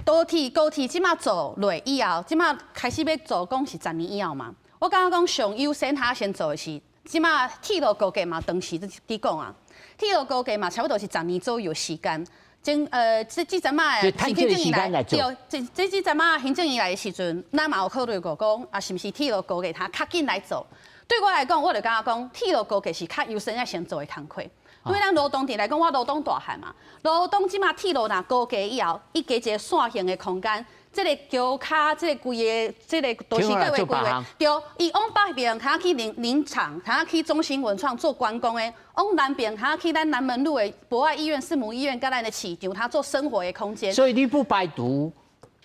高鐵即馬做落以後，即馬開始要做，講是10年以後嘛。我感覺講上優先，他先做的是，即馬鐵路高架嘛，當時在講啊。鐵路高架嘛，差不多是10年左右時間。這陣嘛，行政院來對，這陣嘛，行政院來的時陣，咱嘛有考慮過講，啊，是不是鐵路高架它較緊來做？對我來講，我就感覺講，鐵路高架是較優先要先做的工課。對咱羅東地來講，我羅東大漢嘛，羅東即馬鐵路若高架以後，伊加一個線性的空間。這個橋卡，這個規個，這個都是各位規劃。對，伊往北邊，他去林場，他去中心文創做觀光的；往南邊，他去咱南門路的博愛醫院、世母醫院，跟咱的市場，他做生活的空間。所以你不排除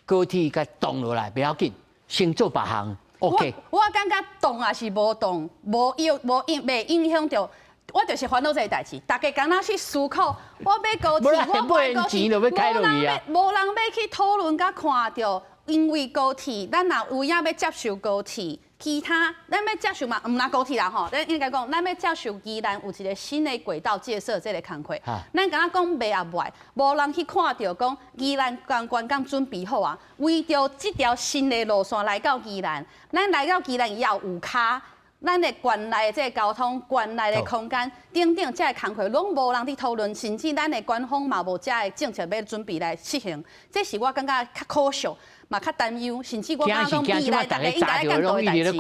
高鐵甲動落來，不要緊，先做別項。OK。我感覺動也是無動，袂影響到。我就是煩惱這個代誌，大家敢若去思考，我買高鐵，我買高鐵，無人要去討論甲看到，因為高鐵，咱若有影要接受高鐵，其他咱要接受嘛，唔拿高鐵啦吼，咱應該講，咱要接受宜蘭有一個新的軌道建設這個工課，咱敢若講袂也壞，無人去看到講宜蘭觀光剛準備好啊，為着這條新的路線來到宜蘭，咱來到宜蘭以後有卡。咱的縣內這個交通、縣內的空間，等等這個工課，攏無人去討論，甚至咱的官方嘛無這個政策要準備來實行，這是我感覺較可惜，嘛較擔憂，甚至我感覺講未來大家應該干多一代志。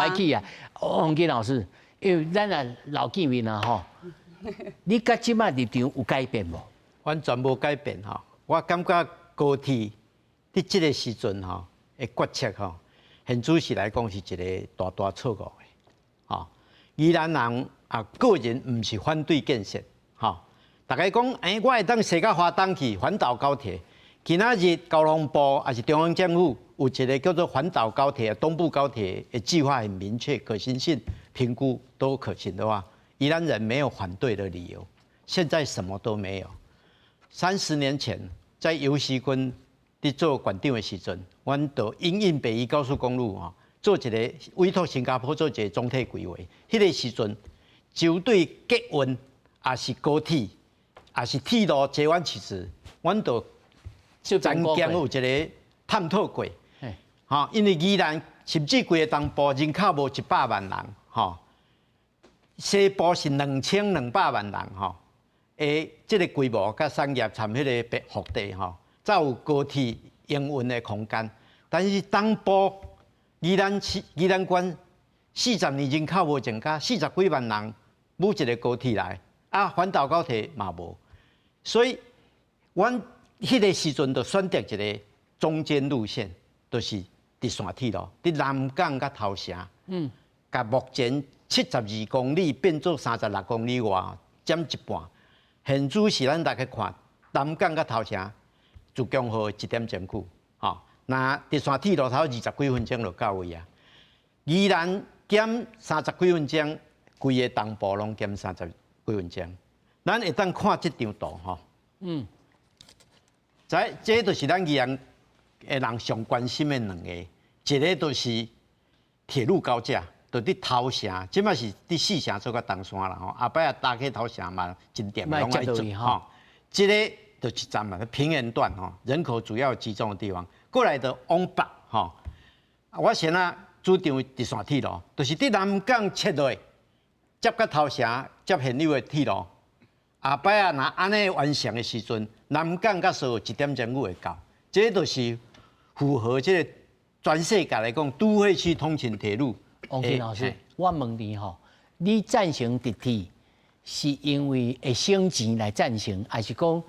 對啊。黃金老師，因為咱啊老見面啊吼，你甲即馬立場有改變無？完全無改變吼，我感覺高鐵佇這個時陣吼的決策吼，現主席來講是一個大錯誤。宜蘭人啊，個人唔是反對建設，吼，大家講，我會當踅到花東去環島高鐵。今仔日交通部還是中央政府有一個叫做環島高鐵、東部高鐵的計劃很明確，可行性評估都可行的話，宜蘭人沒有反對的理由。現在什麼都沒有。30年前在游錫堃在做縣長的時陣，我們就因應北宜高速公路啊。做一個委託新加坡做一個總體規劃，迄個時陣就對捷運也是高鐵，也是鐵路接彎其實，阮都曾經有一個探討過。因為宜蘭甚至規個東部人口無100萬人，吼，西部是2200萬人，吼，即個規模甲產業參迄個腹地，吼，才有高鐵營運的空間。但是東部宜蘭縣40年人口無增加，40幾萬人補一個高鐵來，環島高鐵嘛無，所以阮迄個時陣就選擇一個中間路線，就是直線鐵路，佇南港甲頭城，甲目前72公里變做36公里外，減一半。現主是咱大家看南港甲頭城，自強號1點鐘久，吼，那直線鐵路頭20幾分鐘就到位啊。宜蘭減30幾分鐘，規個東部攏減30幾分鐘。咱會當看這張圖吼，這就是咱宜蘭的人上關心的兩個，一個就是鐵路高架，就佇頭城，即擺是佇四城做甲東山啦吼，後擺也搭去頭城嘛，真點攏愛做吼。這個就是站嘛，平原段吼，人口主要集中的地方。過來就往北吼，我先主張直線鐵路，就是佇南港切落，接甲頭城，接現有的鐵路。後擺若安尼完成的時陣，南港甲所有1點鐘會到，這就是符合這個全世界來講都會區通勤鐵路。王金老師，我問你吼，你贊成直鐵是因為會省錢來贊成，還是講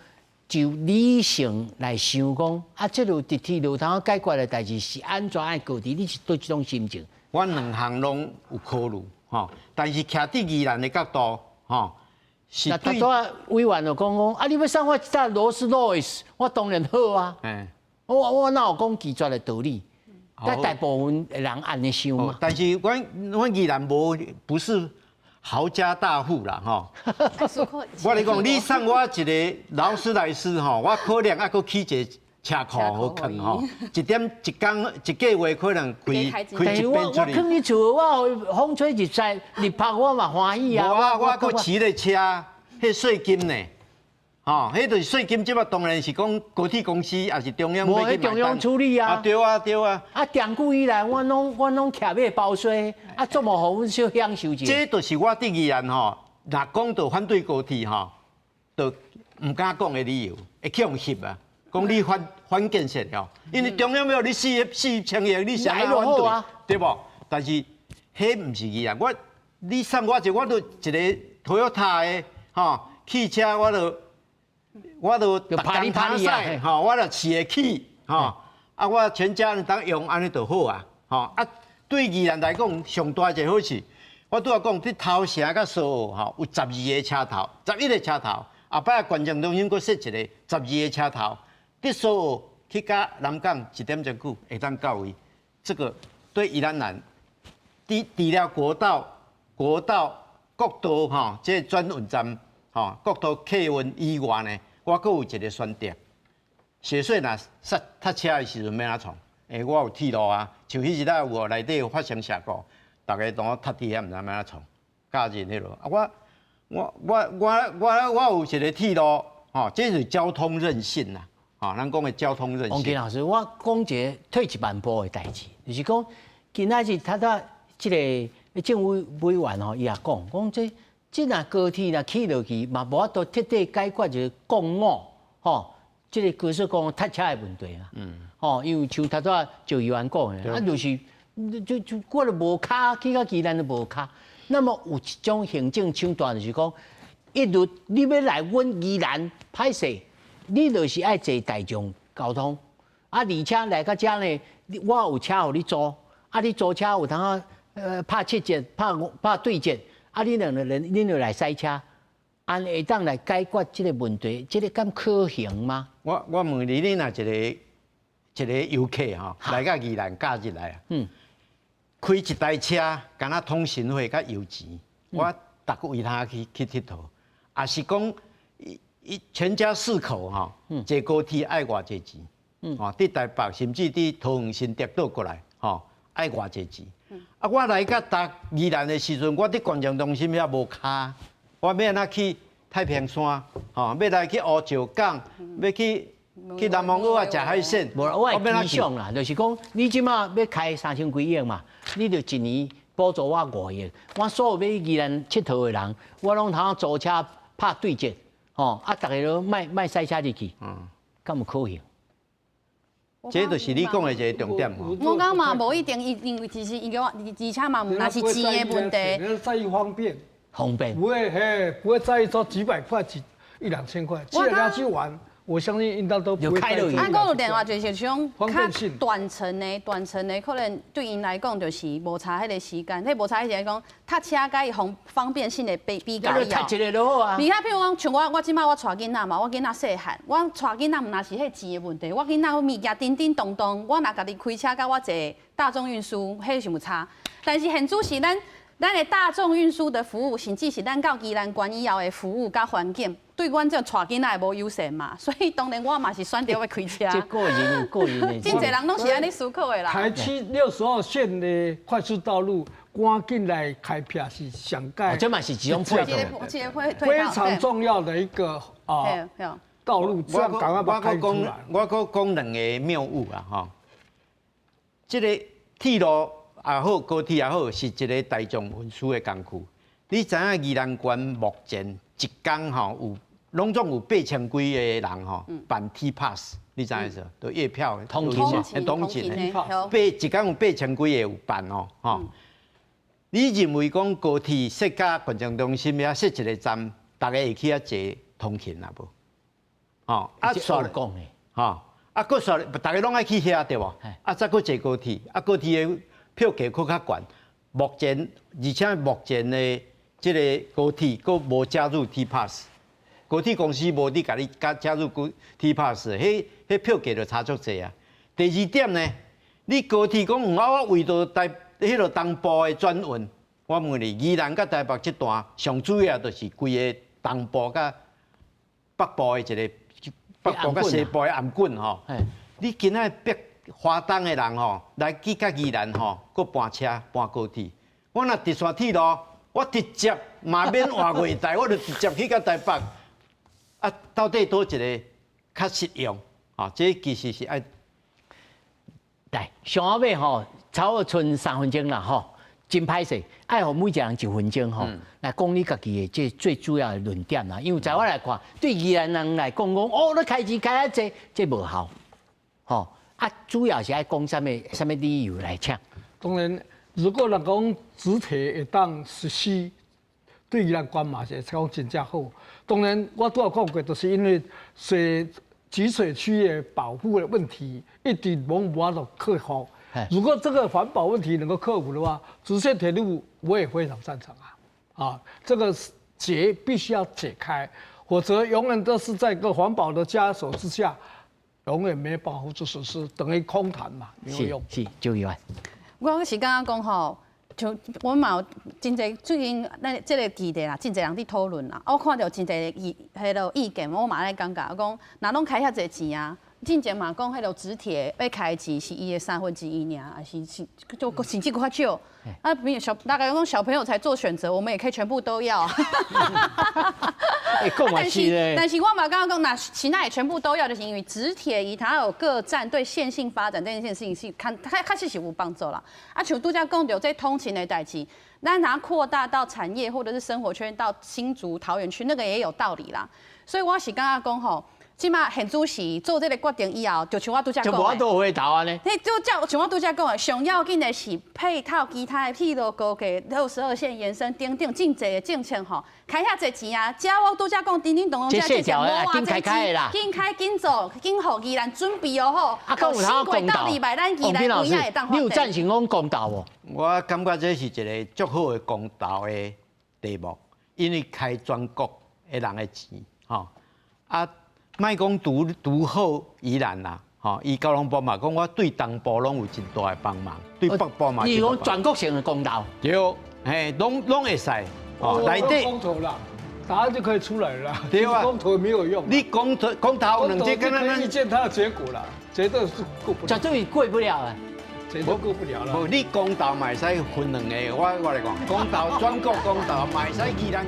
就理性來想講啊？這路直鐵路通解決的代志是安怎愛高鐵？你是對這種心情？我兩項攏有考慮吼，但是徛佇宜蘭的角度吼。那他多委員就講啊，你要送我一隻勞斯萊斯，我當然好啊。我哪有講拒絕的道理？但大部分人按呢想嘛。但是我宜蘭不是豪家大戶啦吼。我嚟講，你送我一個勞斯萊斯吼，我可能還佫起一個車庫好囥吼，一個月可能開一邊出去。我囥你厝，我風吹日曬日曬，我嘛歡喜啊。我佫騎咧車，迄稅金呢？吼，迄就是稅金，即馬當然是講高鐵公司也是中央要去買單。中央處理啊。對啊，對啊。啊，長久以來，我攏徛要包稅，啊，做無互阮小享受者。這就是我對宜蘭吼，若講到反對高鐵吼，就唔敢講的理由，會去用翕啊。講你反建設哦，因為中央要你4千億，你想要反對，對不？但是迄唔是伊啊，你送我就一個 Toyota 的吼汽車，我就打工打賽吼，我就飼會起吼，啊我全家人當用安尼就好啊，吼啊對宜蘭來講上大一個好處，我拄仔講佇頭城甲蘇澳吼有12個車頭，11個車頭，後擺觀眾中心佫設一個12個車頭。佇蘇澳去甲南港1點鐘久會當到位，這個對宜蘭人，除了國道、國道吼，這轉運站吼，國道客運以外呢，我佫有一個選擇。雪水若剎車的時陣要怎創？我有鐵路啊，像迄日有內底有發生事故，大家當我塌地遐，毋知要怎創，加入迄落。我有一個鐵路，吼，這是交通韌性啦。咱講的交通韌性。王金老師，我講一個退一萬步的代志，就是講今仔日他這個政府委員吼，伊也講這若高鐵若起落去，嘛無法度徹底解決一個公路吼，這個高速公路塞車的問題啦。吼，因為像他就議員講的，啊，就是我就無卡，去到宜蘭就無卡。那麼有一種行政手段，就是講一律你要來阮宜蘭歹勢。你就是愛坐大眾交通，啊，而且來到這呢，我有車互你租，啊，你租車有通拍7折、拍對折，啊，你兩個人恁就來塞車，安會當來解決這個問題，這個敢可行嗎？我問你，你若一個遊客吼，來到宜蘭假日來啊，開一台車，敢若通行費甲油錢，我逐個為他去佚佗，也是講。全家4口哈，坐高鐵愛偌濟錢，哦，佇台北甚至佇桃園新竹倒過來，吼，愛偌濟錢。啊，我來到宜蘭的時陣，我佇觀眾中心遐無卡，我要安怎去太平山，吼，要來去烏石港，要去去南方澳啊食海鮮。無，我係理想啦，就是講你即馬要開3000幾億嘛，你就一年補助我5億，我所有要宜蘭佚佗的人，我攏通租車拍對折，吼，啊，大家都賣塞車入去，敢有可行？這就是你講的一個重點吼。我講嘛，無一定，因為其實因為我，而且嘛，那是錢的問題。你在意方便，不會在意說幾百塊、一兩千塊，去人家去玩。我相信應當都不會太遠。按講有電話就是像較短程的，可能對因來講就是無差迄個時間，迄無差迄個講，搭車甲伊方便性的比較以後。搭一個就好啊。而且譬如講，像我即擺我帶囡仔嘛，我囡仔細漢，我帶囡仔毋若是迄錢的問題，我囡仔物件叮叮咚咚，我若家己開車甲我坐大眾運輸，迄是無差。但是現主是咱的大眾運輸的服務，甚至是咱到宜蘭縣以後的服務甲環境。對阮這帶囡仔無優先嘛，所以當然我嘛是選擇要開車。這個人的。真濟人攏是安尼思考的啦。台七60號線的快速道路，趕緊來開闢是上蓋。這嘛是一種配套，非常重要的一個道路，這樣趕快把它開出來。我講兩個謬誤啊，吼，這個鐵路也好，高鐵也好，是一個大眾運輸的工具。你知影宜蘭縣目前一天吼有攏總有8000幾個人吼辦 T Pass， 你知影是？都月票通勤的，一天有8000幾個有辦哦，吼。你認為講高鐵設甲觀眾中心遐設一個站，大家會去遐坐通勤啊無？哦，啊，說講的，吼，啊，佫說大家攏愛去遐對無？啊，再佫坐高鐵，啊，高鐵的票價佫較懸。目前，而且目前的這個高鐵佫無加入 T Pass， 高鐵公司無你甲你加入 T Pass， 迄票價就差足濟啊。第二點呢，你高鐵講我為着迄個東部的轉運，我問你，宜蘭甲台北這段上主要就是規個東部甲北部的一個北部甲西部的頷頸吼。你今仔逼花東的人吼來去甲宜蘭吼，佫搬車搬高鐵。我若直線鐵路，我直接嘛免換月台，我就直接去到台北。啊，到底倒一個較實用？啊，這其實是愛。來，上後尾吼，差不多剩3分鐘啦吼，真歹勢，愛互每一個人1分鐘吼，來講你家己的這最主要的論點啦。因為在我來看，對宜蘭人來講，你開錢開啊濟，這無效，吼。啊，主要是愛講什麼理由來搶？當然，如果若講直鐵會當實施，對宜蘭縣嘛是講真正好。當然，我都有講過，就是因為集水區的保護的問題，一直無法度克服。如果這個環保問題能夠克服的話，直線鐵路我也非常贊成啊！啊，這個結必須要解開，否則永遠都是在一個環保的枷鎖之下，永遠沒辦法做實施，等於空談嘛，沒有用。是就有啊。我是剛剛講吼。就我嘛有真濟最近咱這個議題啦，真濟人佇討論啦。我看到真濟意見，我嘛咧感覺講，若攏開遐濟錢啊，真濟嘛講迄個直鐵要開錢是伊的1/3爾，還是就甚至較少。啊，大概講小朋友才做選擇，我們也可以全部都要。但是我嘛剛剛講，那其他也全部都要，就是因為直鐵它有各站對線性發展這件事情是看它確實是有幫助啦。啊，像拄則講到這通勤的代誌，咱拿擴大到產業或者是生活圈到新竹、桃園區，那個也有道理啦。所以我是剛剛講吼。即馬現主席做這個決定以後，就像我拄則講的，就無法度回頭安尼。迄就像我拄則講的，上要緊的是配套其他的鐵路高架、62線延伸等等真濟的政策吼，開遐濟錢啊！只要我拄則講叮叮咚咚，這細條無偌濟錢，緊開緊做，緊互宜蘭準備好。啊，新軌道禮拜咱宜蘭有影會當發展。你有贊成講公道無？我感覺這是一個足好的公道的題目，因為開全國的人的錢，吼啊。莫講獨好宜蘭啦，吼！伊交通部嘛講，我對東部攏有真大的幫忙，對北部嘛。你講全國性的公道，對，嘿，攏會使。哦，內底公投啦，答案就可以出來了。對啊，公投沒有用。你公投有兩隻，可以見它的結果啦，絕對是過不了。絕對過不了啊！絕對過不了了。無，你公投嘛會使分兩個，我來講，公投全國公投嘛會使宜蘭。